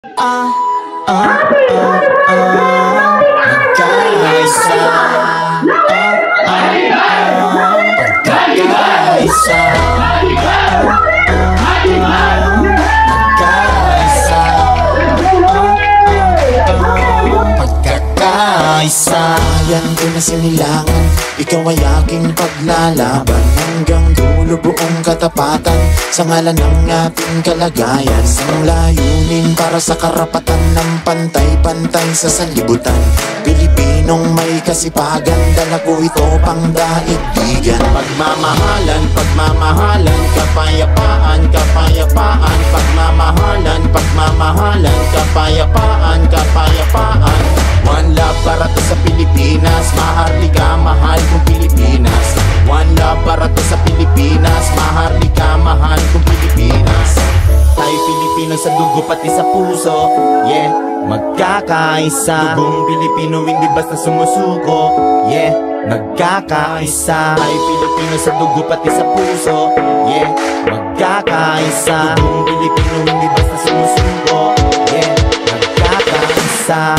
Magkaisa, pagkakaisa, pagkakaisa. Yan ko na sinilangan, ikaw ay aking paglalaban. Hanggang dulo buong katapatan, sa ngalan ng ating kalagayan. Isang layunin para sa karapatan ng pantay-pantay sa sanlibutan. Pilipinong may kasipagan, dala ko ito pang daigdigan. Pagmamahalan, pagmamahalan, kapayapaan, kapayapaan. Pagmamahalan, pagmamahalan, kapayapaan, kapayapaan. One love para to sa Pilipinas, maharlika, mahal kong Pilipinas. One love para to sa Pilipinas, maharlika, mahal kong Pilipinas. Tayo Pilipino sa dugo pati sa puso, yeah, magkakaisa. Dugong Pilipino hindi basta sumusuko, yeah, nagkakaisa. Tayo Pilipino sa dugo pati sa puso, yeah, magkakaisa. Dugong Pilipino hindi basta sumusuko, yeah, nagkakaisa.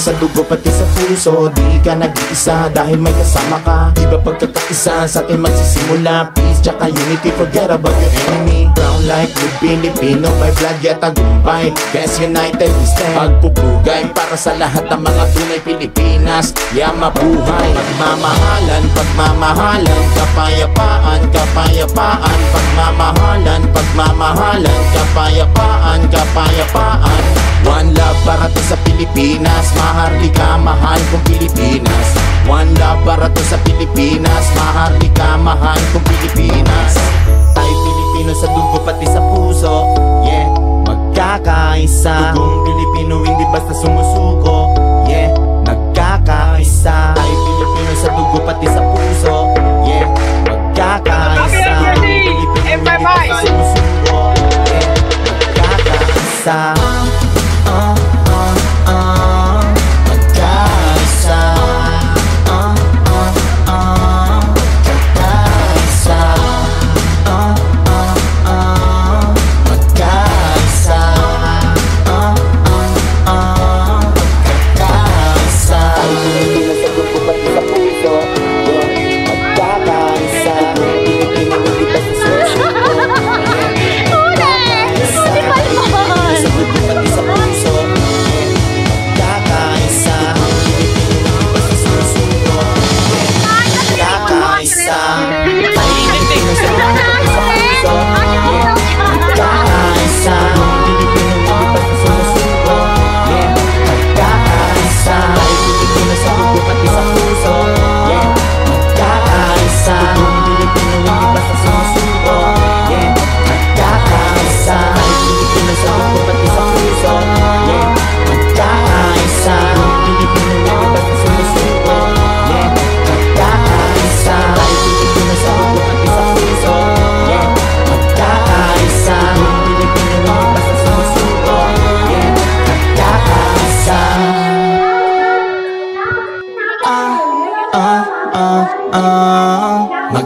Sa dugo pati sa puso, di ka nag-iisa dahil may kasama ka. Di ba pagkakaisa sa atin magsisimula? Peace tsaka unity, forget about your enemy. Brown like blue Filipino, by blood yet tagumpay. Best united we stand, pagpupugay para sa lahat ng mga tunay Pilipinas. Yeah, mabuhay. Pagmamahalan, pagmamahalan, kapayapaan, kapayapaan. Pagmamahalan, pagmamahalan, kapayapaan, kapayapaan. One love para to sa Pilipinas, maharlika, mahal kong Pilipinas. One love para to sa Pilipinas, maharlika, mahal kong Pilipinas. Tayo Pilipino sa dugo pati sa puso, yeah, magkakaisa. Dugong Pilipino hindi basta sumusuko, yeah, nagkakaisa. Tayo Pilipino sa dugo pati sa puso, yeah, magkakaisa. Dugong Pilipino hindi basta sumusuko, yeah, nagkakaisa.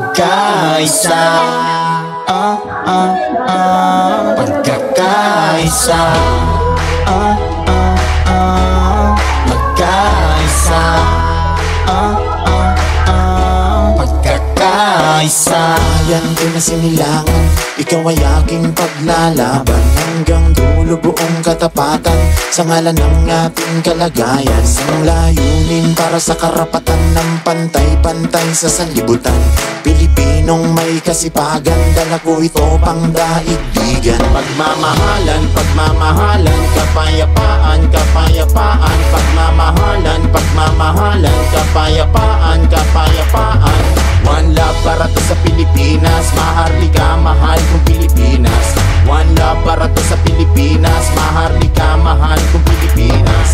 Magkaisa, pagkakaisa, magkaisa, pagkakaisa. Yan ko na sinilangan, ikaw ay aking paglalaban. Hanggang dulo buong katapatan, sa ngalan ng ating kalagayan. Isang layunin para sa karapatan ng pantay-pantay sa sanlibutan. Pilipinong may kasipagan, dala ko ito pang daigdigan. Pagmamahalan, pagmamahalan, kapayapaan, kapayapaan. Pagmamahalan, pagmamahalan, kapayapaan, kapayapaan. One love para to sa Pilipinas, maharlika, mahal kong Pilipinas. One love para to sa Pilipinas, maharlika, mahal kong Pilipinas.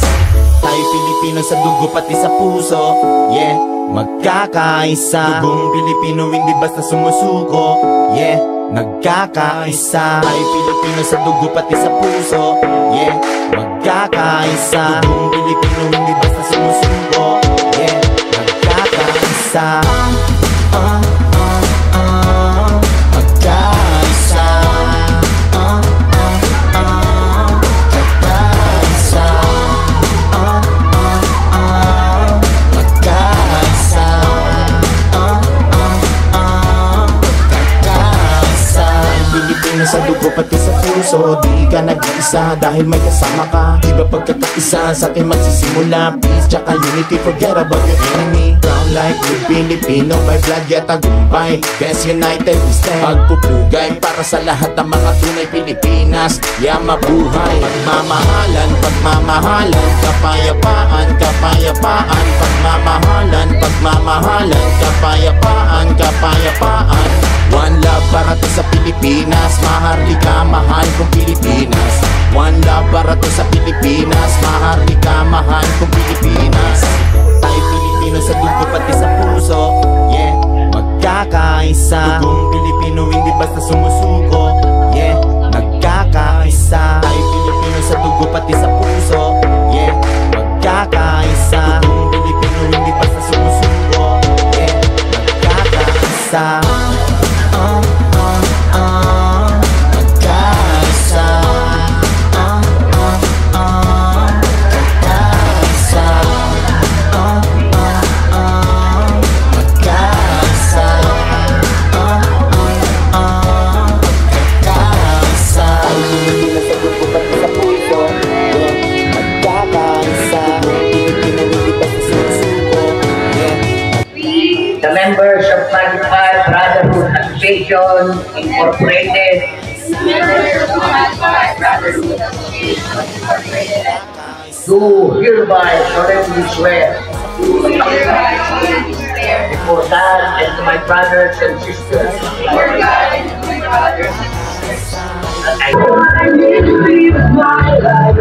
Tayo Pilipino sa dugo pati sa puso, yeah, magkakaisa. Dugong Pilipino hindi basta sumusuko, yeah, nagkakaisa. Tayo Pilipino sa dugo pati sa puso, yeah, magkakaisa. Dugong Pilipino hindi basta sumusuko, yeah, nagkakaisa. Magkakaisa. Sa dugo pati sa puso, di ka nag-iisa dahil may kasama ka. Iba pagkakaisa sa atin magsisimula. Peace tsaka unity, forget about your enemy. Brown like we're Filipino, by blood yet tagumpay. Best united we stand. Pagpupugay para sa lahat ng mga tunay Pilipinas. Yeah, mabuhay. Pagmamahalan, pagmamahalan, kapayapaan, kapayapaan. Pagmamahalan, pagmamahalan, kapayapaan, kapayapaan. One love para to sa Pilipinas, maharlika, mahal kong Pilipinas. One love para to sa Pilipinas, maharlika, mahal kong Pilipinas. Tayo Pilipino sa dugo pati sa puso, yeah, magkakaisa. Dugong Pilipino hindi basta sumusuko, yeah, nagkakaisa. Tayo Pilipino sa dugo pati sa puso, yeah, magkakaisa. Dugong Pilipino hindi basta sumusuko, yeah, nagkakaisa. The members of 95 Brotherhood Association Incorporated do hereby solemnly swear before God and to my brothers and sisters that I will live my life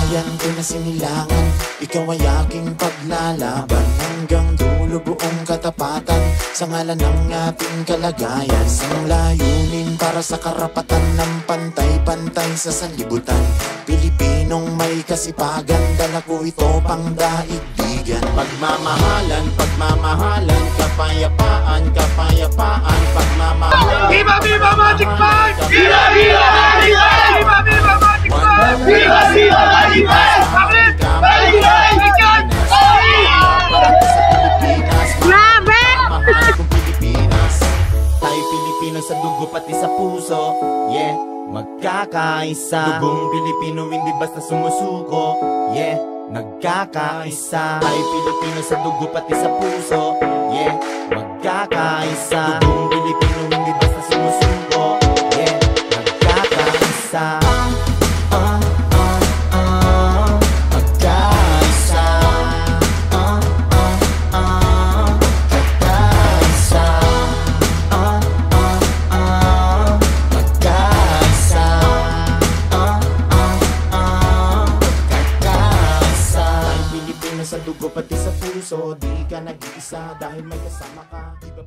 Yan ko na sinilangan, ikaw ay aking paglalaban. Hanggang dulo buong katapatan, sa ngalan ng ating kalagayan. Isang layunin para sa karapatan ng pantay-pantay sa sanlibutan. Pilipinong may kasipagan, dala ko ito pang daigdigan. Pagmamahalan, pagmamahalan, kapayapaan, kapayapaan. Pagmamahalan, Viva Viva Magic 5! Viva Viva Magic 5! Viva Viva Magic 5! Viva Viva Magic 5! Bakit? Magic 5! grabe! Mahal kong Pilipinas. Tayo Pilipino sa dugo pati sa puso, yeah, magkakaisa. Dugong Pilipino hindi basta sumusuko, yeah, nagkakaisa. Tayo Pilipino sa dugo pati sa puso, yeah, magkakaisa. Dugong Pilipino hindi basta sumusuko, yeah, nagkakaisa. Sa dugo pati sa puso, di ka nag-iisa dahil may kasama ka. Iba